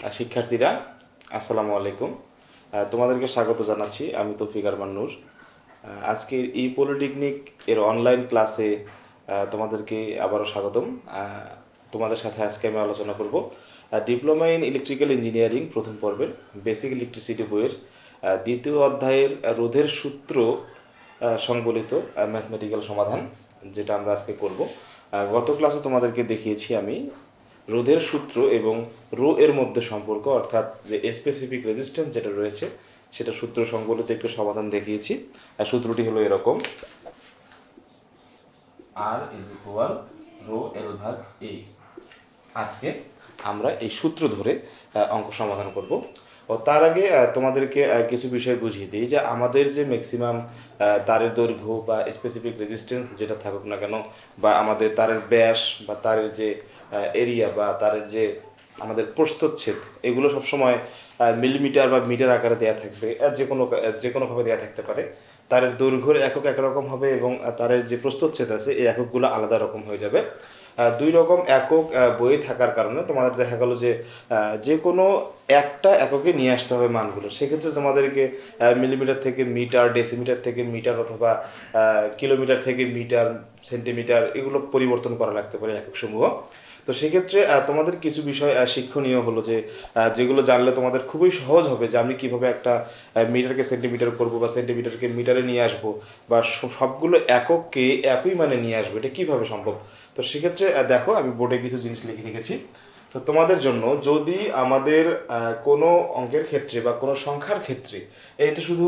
শিক্ষার্থীরা, আসসালামু আলাইকুম। তোমাদেরকে স্বাগত জানাচ্ছি। আমি তৌফিক আরমান নূর। আজকের এই পলিটেকনিক এর অনলাইন ক্লাসে তোমাদেরকে আবারও স্বাগতম। তোমাদের সাথে আজকে আমি আলোচনা করব ডিপ্লোমা ইন ইলেকট্রিক্যাল ইঞ্জিনিয়ারিং প্রথম পর্বের বেসিক ইলেকট্রিসিটি বইয়ের দ্বিতীয় অধ্যায়ের রোধের সূত্র সংবলিত ম্যাথমেটিক্যাল সমাধান, যেটা আমরা আজকে করব। গত ক্লাসে তোমাদেরকে দেখিয়েছি আমি রোধের সূত্র এবং রো এর মধ্যে সম্পর্ক, অর্থাৎ যে স্পেসিফিক রেজিস্ট্যান্স যেটা রয়েছে সেটা সূত্র সংবলিত একটু সমাধান দেখিয়েছি। আর সূত্রটি হলো এরকম: আর ইজ ইকুয়াল রো এল ভাগ এ। আজকে আমরা এই সূত্র ধরে অঙ্ক সমাধান করব। ও তার আগে তোমাদেরকে কিছু বিষয় বুঝিয়ে দিই যে আমাদের যে ম্যাক্সিমাম তারের দৈর্ঘ্য বা স্পেসিফিক রেজিস্ট্যান্স যেটা থাকুক না কেন, বা আমাদের তারের ব্যাস বা তারের যে এরিয়া বা তারের যে আমাদের প্রস্থচ্ছেদ, এগুলো সবসময় মিলিমিটার বা মিটার আকারে দেওয়া থাকবে। যে কোনোভাবে দেওয়া থাকতে পারে। তারের দৈর্ঘ্যের একক একরকম হবে এবং তারের যে প্রস্থচ্ছেদ আছে এই এককগুলো আলাদা রকম হয়ে যাবে। দুই রকম একক বইয়ে থাকার কারণে তোমাদের দেখা গেল যে যে কোনো একটা এককে নিয়ে আসতে হবে মানগুলো। সেক্ষেত্রে তোমাদেরকে মিলিমিটার থেকে মিটার, ডেসিমিটার থেকে মিটার, অথবা কিলোমিটার থেকে মিটার, সেন্টিমিটার, এগুলো পরিবর্তন করা লাগতে পারে একক সমূহ। তো সেক্ষেত্রে তোমাদের কিছু বিষয় শিক্ষণীয় হলো যে যেগুলো জানলে তোমাদের খুবই সহজ হবে যে আমি কীভাবে একটা মিটারকে সেন্টিমিটার করব বা সেন্টিমিটারকে মিটারে নিয়ে আসবো, বা সবগুলো একককে একই মানে নিয়ে আসবো, এটা কীভাবে সম্ভব। তো সেক্ষেত্রে দেখো, আমি বোর্ডে কিছু জিনিস লিখে রেখেছি। তো তোমাদের জন্য যদি আমাদের কোনো অঙ্কের ক্ষেত্রে বা কোনো সংখ্যার ক্ষেত্রে, এটা শুধু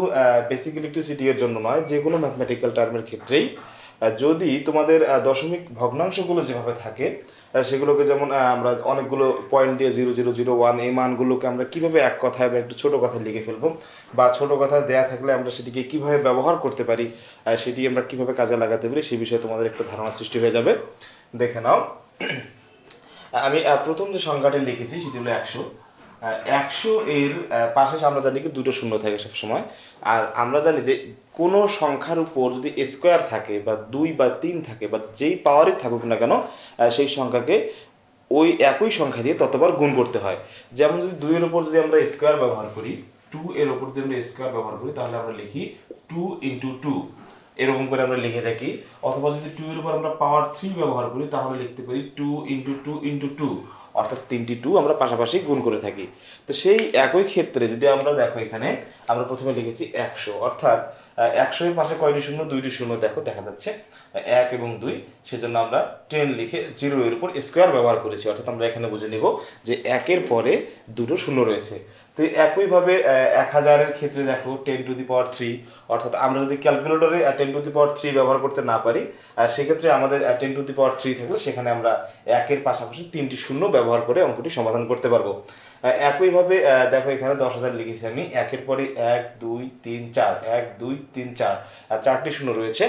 বেসিক ইলেকট্রিসিটি এর জন্য নয়, যে কোনো ম্যাথমেটিক্যাল টার্মের ক্ষেত্রেই যদি তোমাদের দশমিক ভগ্নাংশগুলো যেভাবে থাকে, সেগুলোকে যেমন আমরা অনেকগুলো পয়েন্ট দিয়ে 0001 এই মানগুলোকে আমরা কীভাবে এক কথায় বা একটু ছোটো কথায় লিখে ফেলবো, বা ছোটো কথায় দেয়া থাকলে আমরা সেটিকে কীভাবে ব্যবহার করতে পারি, সেটি আমরা কীভাবে কাজে লাগাতে পারি, সেই বিষয়ে তোমাদের একটা ধারণা সৃষ্টি হয়ে যাবে। দেখে নাও, আমি প্রথম যে সংখ্যাটি লিখেছি সেটি হলো 100। 100 এর পাশে আমরা জানি কি দুটো শূন্য থাকে সবসময়। আর আমরা জানি যে কোনো সংখ্যার উপর যদি স্কোয়ার থাকে বা 2 বা 3 থাকে বা যেই পাওয়ারই থাকুক না কেন, সেই সংখ্যাকে ওই একই সংখ্যা দিয়ে ততবার গুণ করতে হয়। যেমন যদি 2 এর উপর যদি আমরা স্কোয়ার ব্যবহার করি, 2 এর উপর যদি আমরা স্কোয়ার ব্যবহার করি, তাহলে আমরা লিখি 2 ইন্টু 2, এরকম করে আমরা লিখে থাকি। অথবা যদি 2 এর উপর আমরা পাওয়ার 3 ব্যবহার করি, তাহলে লিখতে পারি 2 ইন্টু 2 ইন্টু 2, অর্থাৎ 3টি 2 আমরা পাশাপাশি গুণ করে থাকি। তো সেই একই ক্ষেত্রে যদি আমরা দেখো, এখানে আমরা প্রথমে লিখেছি 100, অর্থাৎ 100 এর পাশে কয়টি শূন্য? 2টি শূন্য দেখো দেখা যাচ্ছে, 1 এবং 2, সেজন্য আমরা 10 লিখে 0 এর উপর স্কোয়ার ব্যবহার করেছি। অর্থাৎ আমরা এখানে বুঝে নিব যে 1-এর পরে দুটো শূন্য রয়েছে। তো একইভাবে 1000-এর ক্ষেত্রে দেখো 10⁻3, অর্থাৎ আমরা যদি ক্যালকুলেটরে 10⁻3 ব্যবহার করতে না পারি, সেক্ষেত্রে আমাদের 10⁻3 থাকলে সেখানে আমরা 1-এর পাশাপাশি 3টি শূন্য ব্যবহার করে অঙ্কটি সমাধান করতে পারবো। একইভাবে দেখো, এখানে 10,000 লিখেছি আমি, 1-এর পরে 1 2 3 4, 1 2 3 4, 4টি শূন্য রয়েছে।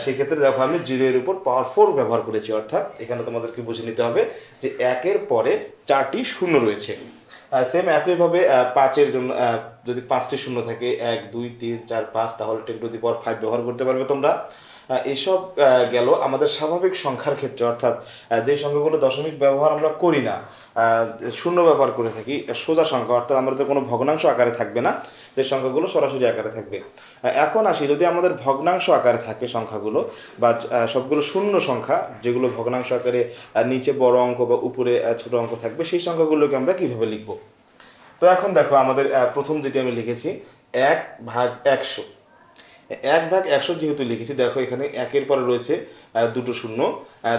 সেক্ষেত্রে দেখো আমি 0 এর উপর পাওয়ার 4 ব্যবহার করেছি। অর্থাৎ এখানে তোমাদেরকে বুঝে নিতে হবে যে 1-এর পরে 4টি শূন্য রয়েছে। সেম একইভাবে 5-এর জন্য যদি 5টি শূন্য থাকে, 1 2 3 4 5, তাহলে 10⁵ ব্যবহার করতে পারবে তোমরা। এসব গেল আমাদের স্বাভাবিক সংখ্যার ক্ষেত্রে, অর্থাৎ যে সংখ্যাগুলো দশমিক ব্যবহার আমরা করি না, শূন্য ব্যবহার করে থাকি, সোজা সংখ্যা, অর্থাৎ আমাদের কোনো ভগ্নাংশ আকারে থাকবে না, যে সংখ্যাগুলো সরাসরি আকারে থাকবে। এখন আসি, যদি আমাদের ভগ্নাংশ আকারে থাকে সংখ্যাগুলো, বা সবগুলো শূন্য সংখ্যা যেগুলো ভগ্নাংশ আকারে নিচে বড় অঙ্ক বা উপরে ছোট অঙ্ক থাকবে, সেই সংখ্যাগুলোকে আমরা কিভাবে লিখব। তো এখন দেখো, আমাদের প্রথম যেটি আমি লিখেছি 1/100। 1/100 যেহেতু লিখেছি, দেখো এখানে 1-এর পরে রয়েছে দুটো শূন্য।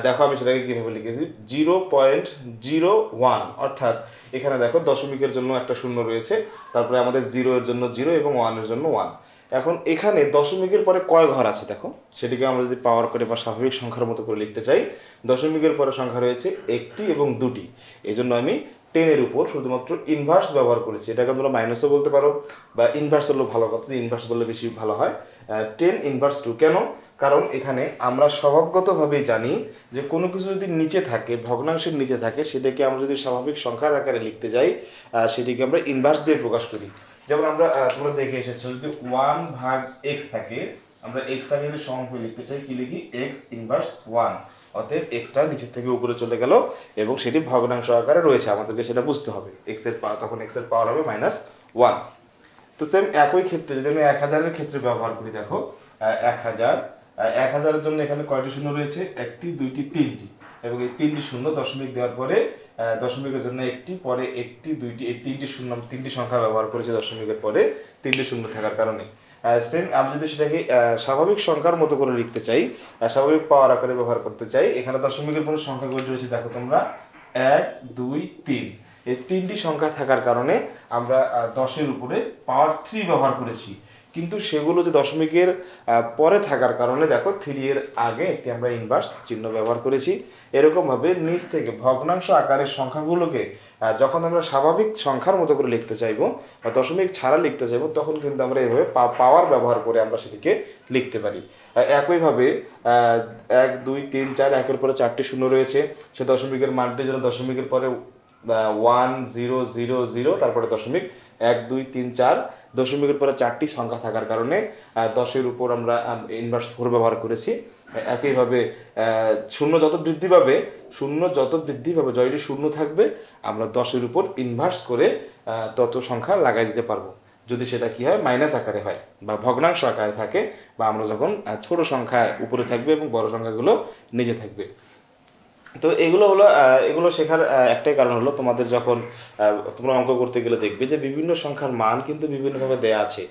দেখো আমি সেটাকে কীভাবে লিখেছি, 0.01, অর্থাৎ এখানে দেখো দশমিকের জন্য একটা শূন্য রয়েছে, তারপরে আমাদের 0 এর জন্য 0 এবং 1 এর জন্য 1। এখন এখানে দশমিকের পরে কয় ঘর আছে দেখো, সেটিকে আমরা যদি পাওয়ার করে বা স্বাভাবিক সংখ্যার মতো করে লিখতে চাই, দশমিকের পরে সংখ্যা রয়েছে 1টি এবং 2টি। এই জন্য আমি 10-এর উপর শুধুমাত্র ইনভার্স ব্যবহার করেছি। এটাকে তোমরা মাইনাসও বলতে পারো, বা ইনভার্স হলেও ভালো কথা, যে ইনভার্স বললে বেশি ভালো হয়। 10 ইনভার্স 2 কেন? কারণ এখানে আমরা স্বভাবগতভাবেই জানি যে কোনো কিছু যদি নিচে থাকে, ভগ্নাংশের নিচে থাকে, সেটাকে আমরা যদি স্বাভাবিক সংখ্যার আকারে লিখতে যাই, সেটিকে আমরা ইনভার্স দিয়ে প্রকাশ করি। যেমন আমরা তোমরা দেখে এসেছো, যদি 1/x থাকে, আমরা এক্সটাকে যদি সমান করে লিখতে চাই, কি লিখি? x ইনভার্স 1, অতএব এক্সটা নিচের থেকে উপরে চলে গেল এবং সেটি ভগ্নাংশ আকারে রয়েছে, আমাদেরকে সেটা বুঝতে হবে। তখন এক্সের পাওয়ার হবে -1। তো সেম একই ক্ষেত্রে যদি আমি 1000-এর ক্ষেত্রে ব্যবহার করি, দেখো 1000 জন্য এখানে কয়টি শূন্য রয়েছে? 1টি 2টি 3টি, এবং এই 3টি শূন্য দশমিক দেওয়ার পরে দশমিকের জন্য একটি, পরে 1টি 2টি, এই 3টি শূন্য, 3টি সংখ্যা ব্যবহার করেছে দশমিকের পরে 3টি শূন্য থাকার কারণে। সেম আমি যদি সেটাকে স্বাভাবিক সংখ্যার মতো করে লিখতে চাই, স্বাভাবিক পাওয়ার আকারে ব্যবহার করতে চাই, এখানে দশমিকের পরে সংখ্যাগুলো রয়েছে, দেখো তোমরা 1 2 3, এই 3টি সংখ্যা থাকার কারণে আমরা 10-এর উপরে পাওয়ার 3 ব্যবহার করেছি, কিন্তু সেগুলো যে দশমিকের পরে থাকার কারণে দেখো 3 এর আগে একটি আমরা ইনভার্স চিহ্ন ব্যবহার করেছি। এরকমভাবে নিচ থেকে ভগ্নাংশ আকারের সংখ্যাগুলোকে যখন আমরা স্বাভাবিক সংখ্যার মতো করে লিখতে চাইবো বা দশমিক ছাড়া লিখতে চাইবো, তখন কিন্তু আমরা এইভাবে পাওয়ার ব্যবহার করে আমরা সেটিকে লিখতে পারি। একইভাবে 1 2 3 4, একের পরে 4টি শূন্য রয়েছে, সে দশমিকের মানটি যেন দশমিকের পরে 1 0 0 0, তারপরে দশমিক 1 2 3 4, দশমিকের পরে 4টি সংখ্যা থাকার কারণে 10-এর উপর আমরা ইনভার্স 4 ব্যবহার করেছি। একইভাবে শূন্য যত বৃদ্ধি পাবে, যতটি শূন্য থাকবে আমরা 10-এর উপর ইনভার্স করে তত সংখ্যা লাগাই দিতে পারবো, যদি সেটা কি হয় মাইনাস আকারে হয় বা ভগ্নাংশ আকারে থাকে, বা আমরা যখন ছোট সংখ্যা উপরে থাকবে এবং বড় সংখ্যাগুলো নিচে থাকবে। তো এগুলো শেখার একটাই কারণ হলো, তোমাদের যখন তোমরা অঙ্ক করতে গেলে দেখবে যে বিভিন্ন সংখ্যার মান কিন্তু বিভিন্নভাবে দেয়া আছে।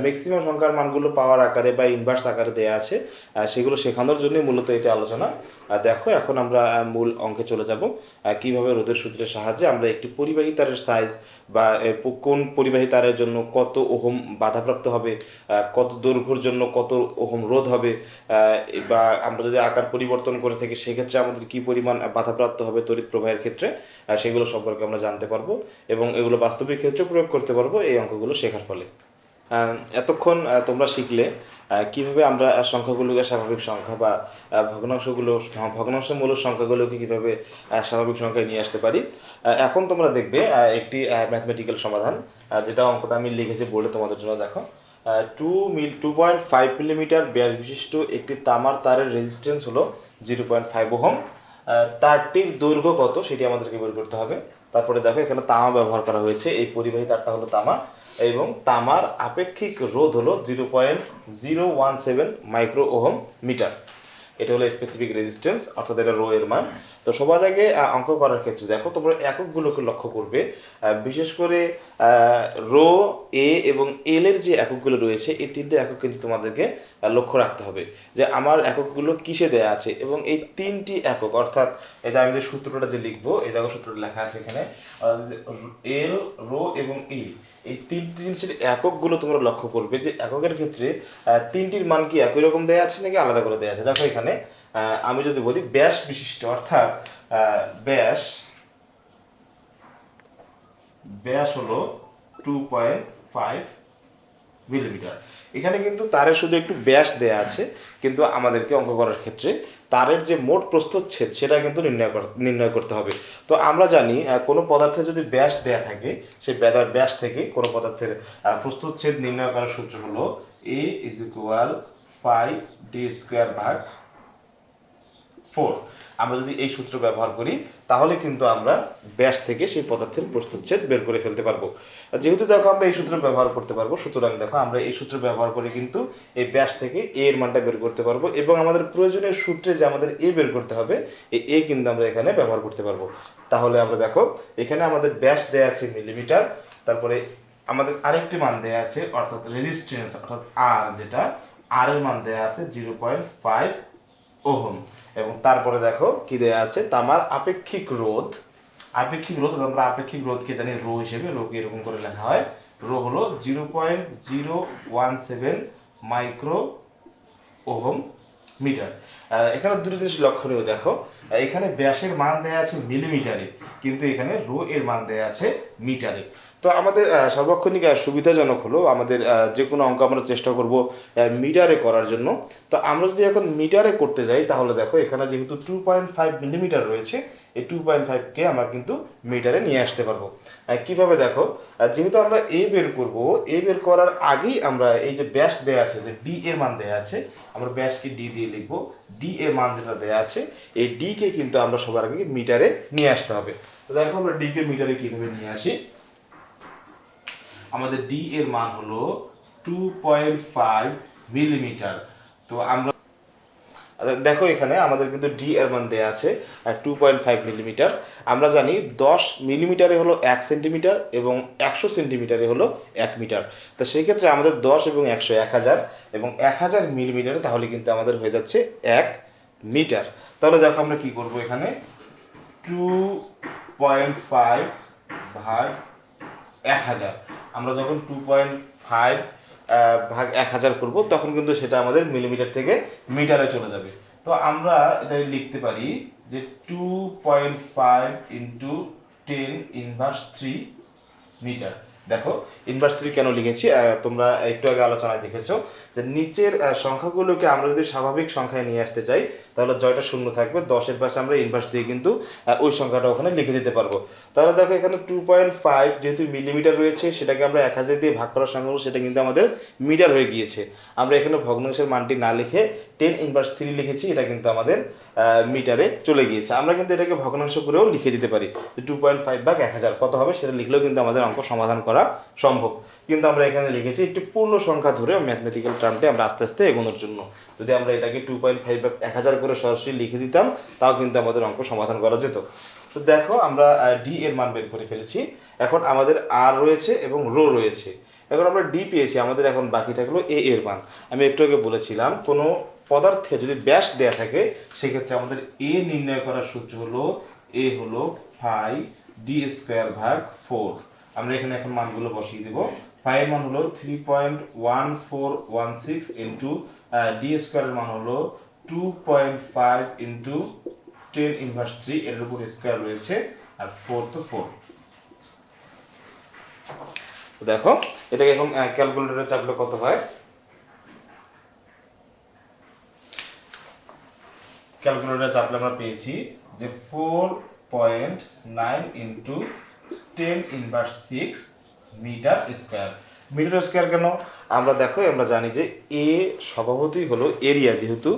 ম্যাক্সিমাম সংখ্যার মানগুলো পাওয়ার আকারে বা ইনভার্স আকারে দেয়া আছে, সেগুলো শেখানোর জন্যই মূলত এটা আলোচনা। দেখো এখন আমরা মূল অঙ্কে চলে যাব, কিভাবে রোধের সূত্রের সাহায্যে আমরা একটি পরিবাহী তারের সাইজ বা কোন পরিবাহী তারের জন্য কত ওহম বাধাপ্রাপ্ত হবে, কত দৈর্ঘ্যের জন্য কত ওহম রোধ হবে, বা আমরা যদি আকার পরিবর্তন করে থাকি সেক্ষেত্রে আমাদের কী পরিমাণ বাধাপ্রাপ্ত হবে তড়িৎ প্রবাহের ক্ষেত্রে, সেগুলো সম্পর্কে আমরা জানতে পারবো এবং এগুলো বাস্তবিক ক্ষেত্রে প্রয়োগ করতে পারবো এই অঙ্কগুলো শেখার ফলে। এতক্ষণ তোমরা শিখলে কিভাবে আমরা সংখ্যাগুলোকে স্বাভাবিক সংখ্যা বা ভগ্নাংশমূলক সংখ্যাগুলোকে কিভাবে স্বাভাবিক সংখ্যায় নিয়ে আসতে পারি। এখন তোমরা দেখবে একটি ম্যাথমেটিক্যাল সমাধান, যেটা অঙ্কটা আমি লিখেছি বোর্ডে তোমাদের জন্য। দেখো 2.5 মিলিমিটার ব্যাস বিশিষ্ট একটি তামার তারের রেজিস্ট্যান্স হলো 0.5 ওহম। তারটির দৈর্ঘ্য কত সেটি আমাদেরকে বের করতে হবে। তারপরে দেখো এখানে তামা ব্যবহার করা হয়েছে, এই পরিবাহী তারটা হলো তামা, এবং তামার আপেক্ষিক রোধ হলো 0.017 মাইক্রো ওহম মিটার। এটা হলো স্পেসিফিক রেজিস্ট্যান্স, অর্থাৎ এটা রো এর মান। তো সবার আগে অঙ্ক করার ক্ষেত্রে দেখো তোমরা এককগুলোকে লক্ষ্য করবে, বিশেষ করে রো, এ এবং এল এর যে এককগুলো রয়েছে, এই 3টে একক কিন্তু তোমাদেরকে লক্ষ্য রাখতে হবে যে আমার এককগুলো কিসে দেয়া আছে, এবং এই 3টি একক অর্থাৎ এটা আমি যে সূত্রটা যে লিখবো, এই দেখো সূত্রটা লেখা আছে এখানে, এল, রো এবং ই, এই 3টি জিনিসের এককগুলো তোমরা লক্ষ্য করবে যে এককের ক্ষেত্রে 3টির মান কি একই রকম দেয়া আছে নাকি আলাদা করে দেয়া আছে। দেখো এখানে আমি যদি বলি ব্যাস বিশিষ্ট, অর্থাৎ ব্যাস হলো 2.5 মিলিমিটার। এখানে কিন্তু তারের শুধু একটু ব্যাস দেয়া আছে, কিন্তু আমাদেরকে অঙ্ক করার ক্ষেত্রে তারের যে মোট প্রস্থচ্ছেদ সেটা কিন্তু নির্ণয় করতে হবে। তো আমরা জানি কোনো পদার্থে যদি ব্যাস দেয়া থাকে, সেই ব্যাস থেকে কোনো পদার্থের প্রস্থচ্ছেদ নির্ণয় করার সূত্র হলো a = 5d²/4। আমরা যদি এই সূত্র ব্যবহার করি তাহলে কিন্তু আমরা ব্যাস থেকে সেই পদার্থের প্রস্থচ্ছেদ বের করে ফেলতে পারবো। যেহেতু দেখো আমরা এই সূত্র ব্যবহার করতে পারবো, সুতরাং দেখো আমরা এই সূত্র ব্যবহার করে কিন্তু এই ব্যাস থেকে এ এর মানটা বের করতে পারবো, এবং আমাদের প্রয়োজনীয় সূত্রে যে আমাদের এ বের করতে হবে, এই এ কিন্তু আমরা এখানে ব্যবহার করতে পারবো। তাহলে আমরা দেখো এখানে আমাদের ব্যাস দেয়া আছে মিলিমিটার, তারপরে আমাদের আরেকটি মান দেয়া আছে অর্থাৎ রেজিস্ট্যান্স অর্থাৎ আর, যেটা আর এর মান দেয়া আছে 0.5 ওহম, এবং তারপরে দেখো কি দেয়া আছে তামার আপেক্ষিক রোধ। আমরা আপেক্ষিক রোধকে জানি রো হিসেবে, রোকে এরকম করে লেখা হয়, রো হলো 0.017 মাইক্রো ওহম মিটার। এখানে দুটো জিনিস লক্ষণীয়, দেখো এখানে ব্যাসের মান দেয়া আছে মিলিমিটারে, কিন্তু এখানে রো এর মান দেয়া আছে মিটারে। তো আমাদের সর্বক্ষণিক সুবিধাজনক হলো আমাদের যে কোনো অঙ্ক আমরা চেষ্টা করব মিটারে করার জন্য। তো আমরা যদি এখন মিটারে করতে যাই তাহলে দেখো এখানে যেহেতু 2.5 মিলিমিটার রয়েছে, এই 2.5কে আমরা কিন্তু মিটারে নিয়ে আসতে পারবো। কিভাবে দেখো, যেহেতু আমরা এ বের করবো, এ বের করার আগেই আমরা এই যে ব্যাস দেয়া আছে, যে ডি এর মান দেয়া আছে, আমরা ব্যাসকে ডি দিয়ে লিখবো। ডি এর মান যেটা দেয়া আছে, এই ডি কে কিন্তু আমরা সবার আগে মিটারে নিয়ে আসতে হবে। তো দেখো আমরা ডি কে মিটারে কিভাবে নিয়ে আসি। আমাদের ডি এর মান হলো 2.5 মিলিমিটার। তো আমরা দেখো এখানে আমাদের কিন্তু ডি এর মান দেয়া আছে 2.5 মিলিমিটার। আমরা জানি 10 মিলিমিটারে হলো 1 সেন্টিমিটার এবং 100 সেন্টিমিটারে হলো 1 মিটার। তো সেই ক্ষেত্রে আমাদের 10 এবং 100 1000 এবং 1000 মিলিমিটারে তাহলে কিন্তু আমাদের হয়ে যাচ্ছে 1 মিটার। তাহলে দেখো আমরা কি করব, এখানে 2.5 ভাগ 1000, আমরা যখন 2.5 ভাগ 1000 করব তখন কিন্তু সেটা আমাদের মিলিমিটার থেকে মিটারে চলে যাবে। তো আমরা এটা লিখতে পারি যে 2.5 ইন্টু 10⁻³ মিটার। দেখো ইনভার্স 3 কেন লিখেছি, তোমরা একটু আগে আলোচনায় দেখেছো যে নিচের সংখ্যাগুলোকে আমরা যদি স্বাভাবিক সংখ্যায় নিয়ে আসতে চাই তাহলে জয়টা শূন্য থাকবে, 10-এর পাশে আমরা ইনভার্স দিয়ে কিন্তু ওই সংখ্যাটা ওখানে লিখে দিতে পারবো। তাহলে দেখো এখানে 2.5 যেহেতু মিলিমিটার রয়েছে, সেটাকে আমরা 1000 দিয়ে ভাগ করার সঙ্গে সেটা কিন্তু আমাদের মিটার হয়ে গিয়েছে। আমরা এখানে ভগ্নাংশের মানটি না লিখে 10⁻³ লিখেছি, এটা কিন্তু আমাদের মিটারে চলে গিয়েছে। আমরা কিন্তু এটাকে ভগ্নাংশ করেও লিখে দিতে পারি, 2.5 ভাগ 1000 কত হবে সেটা লিখলেও কিন্তু আমাদের অঙ্ক সমাধান করা সম্ভব। কিন্তু আমরা এখানে লিখেছি একটি পূর্ণ সংখ্যা ধরে ম্যাথমেটিক্যাল টার্মটি আমরা আস্তে আস্তে এগোনোর জন্য। যদি আমরা এটাকে 2.5 ভাগ 1000 করে সরাসরি লিখে দিতাম তাও কিন্তু আমাদের অঙ্ক সমাধান করা যেত। তো দেখো আমরা ডি এর মান বের করে ফেলেছি। এখন আমাদের আর রয়েছে এবং রো রয়েছে। এখন আমরা ডি পেয়েছি, আমাদের এখন বাকি থাকলো এ এর মান। আমি একটু আগে বলেছিলাম কোনো পদার্থে যদি ব্যাস দেয়া থাকে সেক্ষেত্রে আমাদের এ নির্ণয় করার সূত্র হলো এ হলো 5d² ভাগ 4। আমরা এখানে এখন মানগুলো বসিয়ে দেব। 5 এর মান হলো 3.1416 ইন্টু d² এর মান হলো 2.5 ইন্টু 10⁻³ এর উপর স্কয়ার রয়েছে, আর 4 তো 4। দেখো এটাকে এখন ক্যালকুলেটরে চাপলে কত হয়, ক্যালকুলেটরে চাপলে আমরা পেয়েছি যে 4.9 into 10⁻6 metre square. Metre square কেন, আমরা দেখো আমরা জানি যে এ স্বভাবতই হলো এরিয়া, যেহেতু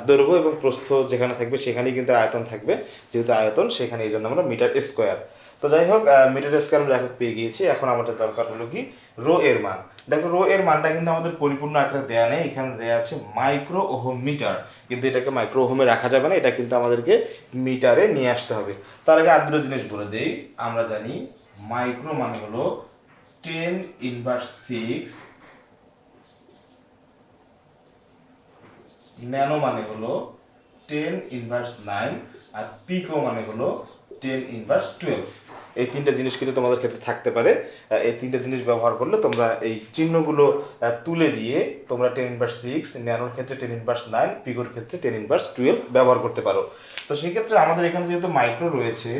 দৈর্ঘ্য এবং প্রস্থ যেখানে থাকবে সেখানেই কিন্তু আয়তন থাকবে, যেহেতু আয়তন সেখানে এই জন্য আমরা মিটার স্কয়ার। তো যাই হোক মিটার স্কয়ার আমরা এখন পেয়ে গিয়েছি। এখন আমাদের দরকার হলো কি রো এর মান। দেখো রো এর মানটা কিন্তু আমাদের পরিপূর্ণ আকারে দেয়া নেই, এখানে দেয়া আছে মাইক্রো ওহম মিটার, কিন্তু এটাকে মাইক্রো ওহমে রাখা যাবে না, এটা কিন্তু আমাদেরকে মিটারে নিয়ে আসতে হবে। তার আগে আর দুটো জিনিস বলে দেই। আমরা জানি মাইক্রো মানে হলো 10⁻6, ন্যানো মানে হলো 10⁻9, আর পিকো মানে হলো 10⁻12। এই তিনটা জিনিস কিন্তু তোমাদের ক্ষেত্রে থাকতে পারে। এই তিনটা জিনিস ব্যবহার করলে তোমরা এই চিহ্নগুলো তুলে দিয়ে তোমরা 10⁻6, ন্যানোর ক্ষেত্রে 10⁻9, পিকোর ক্ষেত্রে 10⁻12 ব্যবহার করতে পারো। তো সেক্ষেত্রে আমাদের এখানে যেহেতু মাইক্রো রয়েছে,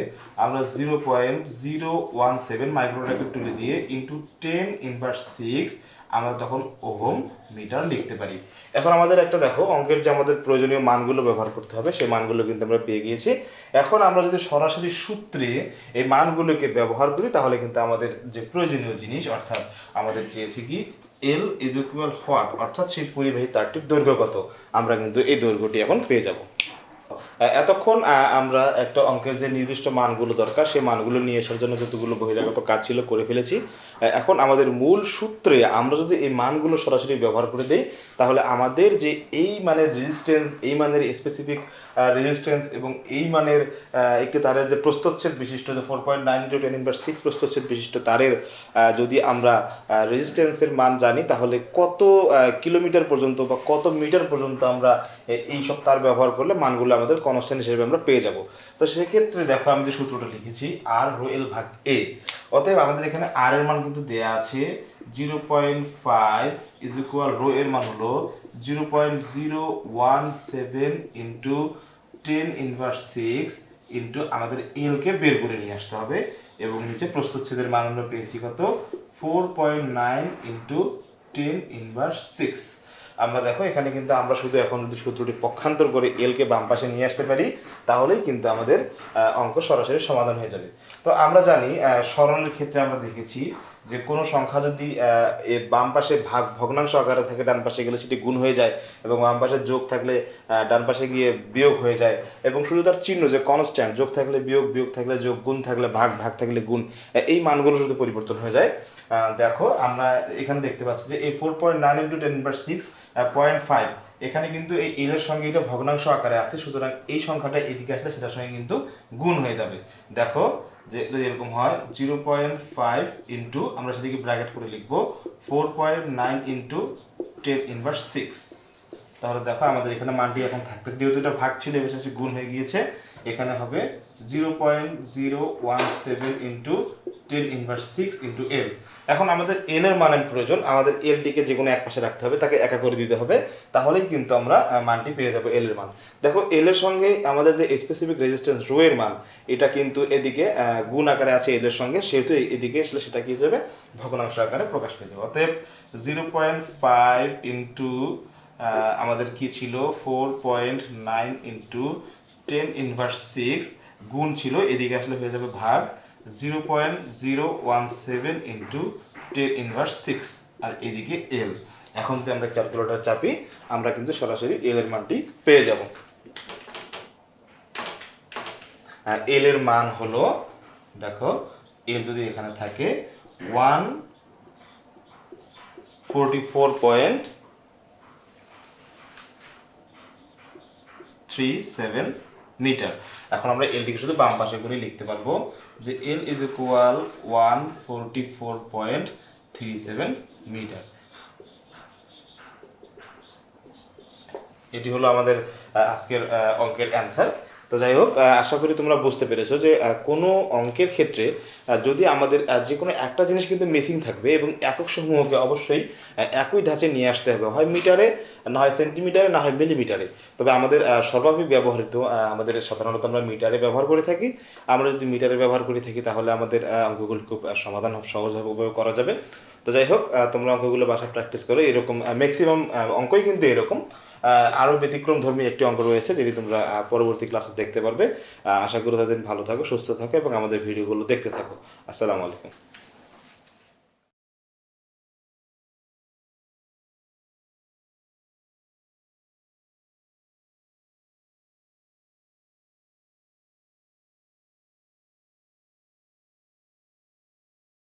আমরা 0.017 মাইক্রোটাকে তুলে দিয়ে ইন্টু 10⁻6 আমরা তখন ওহম মিটার লিখতে পারি। এখন আমাদের একটা দেখো অঙ্কের যে আমাদের প্রয়োজনীয় মানগুলো ব্যবহার করতে হবে সেই মানগুলো কিন্তু আমরা পেয়ে গিয়েছি। এখন আমরা যদি সরাসরি সূত্রে এই মানগুলোকে ব্যবহার করি তাহলে কিন্তু আমাদের যে প্রয়োজনীয় জিনিস, অর্থাৎ আমাদের চেয়েছি কি এল ইজ ইকুয়াল হোয়াট, অর্থাৎ সেই পরিবাহী তারটির দৈর্ঘ্য কত, আমরা কিন্তু এই দৈর্ঘ্যটি এখন পেয়ে যাব। এতক্ষণ আমরা একটা অঙ্কের যে নির্দিষ্ট মানগুলো দরকার সেই মানগুলো নিয়ে আসার জন্য যতগুলো বহিরাগত কাজ ছিল করে ফেলেছি। এখন আমাদের মূল সূত্রে আমরা যদি এই মানগুলো সরাসরি ব্যবহার করে দিই তাহলে আমাদের যে এই মানের রেজিস্ট্যান্স, এই মানের স্পেসিফিক রেজিস্ট্যান্স এবং এই মানের একটি তারের যে প্রস্থচ্ছেদ বিশিষ্ট যে 4.9 × 10⁻6 প্রস্থচ্ছেদ বিশিষ্ট তারের যদি আমরা রেজিস্ট্যান্সের মান জানি তাহলে কত কিলোমিটার পর্যন্ত বা কত মিটার পর্যন্ত আমরা এই সব তার ব্যবহার করলে মানগুলো আমাদের কনস্ট্যান্ট হিসেবে আমরা পেয়ে যাব। তো সেক্ষেত্রে দেখো আমি যে সূত্রটা লিখেছি আর রো এল ভাগ এ, অতএব আমাদের এখানে আর এর মান কিন্তু দেয়া আছে 0.5 ইজ ইকুয়াল রো এর মান হলো 0.017 ইন্টু 10⁻6 ইন্টু আমাদের এল কে বের করে নিয়ে আসতে হবে, এবং নিচে প্রস্থচ্ছেদের মান আমরা পেয়েছি কত 4.9 ইন্টু 10⁻6। আমরা দেখো এখানে কিন্তু আমরা শুধু এখন যদি সূত্রটি পক্ষান্তর করে এলকে বাম পাশে নিয়ে আসতে পারি তাহলেই কিন্তু আমাদের অঙ্ক সরাসরি সমাধান হয়ে যাবে। তো আমরা জানি সরলের ক্ষেত্রে আমরা দেখেছি যে কোনো সংখ্যা যদি বাম পাশে ভগ্নাংশ আকারে থাকে ডান পাশে গেলে সেটি গুণ হয়ে যায়, এবং বাম পাশে যোগ থাকলে ডান পাশে গিয়ে বিয়োগ হয়ে যায়, এবং শুধু তার চিহ্ন যে কনস্ট্যান্ট, যোগ থাকলে বিয়োগ, বিয়োগ থাকলে যোগ, গুণ থাকলে ভাগ, ভাগ থাকলে গুণ, এই মানগুলো শুধু পরিবর্তন হয়ে যায়। দেখো আমরা এখানে দেখতে পাচ্ছি যে এই 4.9 ইন্টু 10⁻6 0.5 এখানে কিন্তু এই এর সঙ্গে এটা ভগ্নাংশ আকারে আছে, সুতরাং এই সংখ্যাটা এদিকে আসলে সেটার সঙ্গে কিন্তু গুণ হয়ে যাবে। দেখো যে এরকম হয় 0.5 ইন্টু, আমরা সেটাকে ব্র্যাকেট করে লিখবো 4.9 ইন্টু 10⁻6। তাহলে দেখো আমাদের এখানে মানটি এখন থাকতেছে, যেহেতু এটা ভাগ ছিল এবার শেষে গুণ হয়ে গিয়েছে, এখানে হবে 0.017 ইন্টু 10⁻6 ইন্টু এল। এখন আমাদের এল এর মানের প্রয়োজন, আমাদের এলটিকে যে কোনো এক পাশে রাখতে হবে, তাকে একা করে দিতে হবে, তাহলেই কিন্তু আমরা মানটি পেয়ে যাবো এল এর মান। দেখো এল এর সঙ্গে আমাদের যে স্পেসিফিক রেজিস্ট্যান্স রো এর মান, এটা কিন্তু এদিকে গুণ আকারে আছে এল এর সঙ্গে, সেহেতু এদিকে আসলে সেটা কি যাবে ভগ্নাংশ আকারে প্রকাশ পেয়ে যাবে। অতএব 0.5 ইন্টু আমাদের কি ছিল 4.9 ইন্টু 10⁻6 গুণ ছিল, এদিকে আসলে হয়ে যাবে ভাগ 0.017 ইন্টু 10⁻6 আর এদিকে এল। এখন যদি আমরা ক্যালকুলেটর চাপি আমরা কিন্তু সরাসরি এল এর মানটি পেয়ে যাব। আর এল এর মান হলো, দেখো এল যদি এখানে থাকে 144.37 মিটার। এখন আমরা এল দিকে শুধু বাম পাশে করে লিখতে পারবো যে এল ইজ ইকুয়াল 144.37 মিটার। এটি হলো আমাদের আজকের অঙ্কের অ্যান্সার। তো যাই হোক, আশা করি তোমরা বুঝতে পেরেছো যে কোনো অঙ্কের ক্ষেত্রে যদি আমাদের যে কোনো একটা জিনিস কিন্তু মিসিং থাকবে, এবং একক সমূহকে অবশ্যই একই ধাঁচে নিয়ে আসতে হবে, হয় মিটারে, না হয় সেন্টিমিটারে, না হয় মিলিমিটারে। তবে আমাদের সর্বাধিক ব্যবহৃত আমাদের সাধারণত আমরা মিটারে ব্যবহার করে থাকি। আমরা যদি মিটারে ব্যবহার করে থাকি তাহলে আমাদের অঙ্কগুলি খুব সমাধান সহজভাবে করা যাবে। তো যাই হোক, তোমরা অঙ্কগুলো বাসায় প্র্যাকটিস করো। এরকম ম্যাক্সিমাম অঙ্কই কিন্তু এরকম, আরও ব্যতিক্রম ধর্মী একটি অঙ্ক রয়েছে যেটি তোমরা পরবর্তী ক্লাসে দেখতে পারবে। আশা করি তাদের ভালো থাকো, সুস্থ থাকো এবং আমাদের ভিডিওগুলো দেখতে থাকো। আসসালামু আলাইকুম।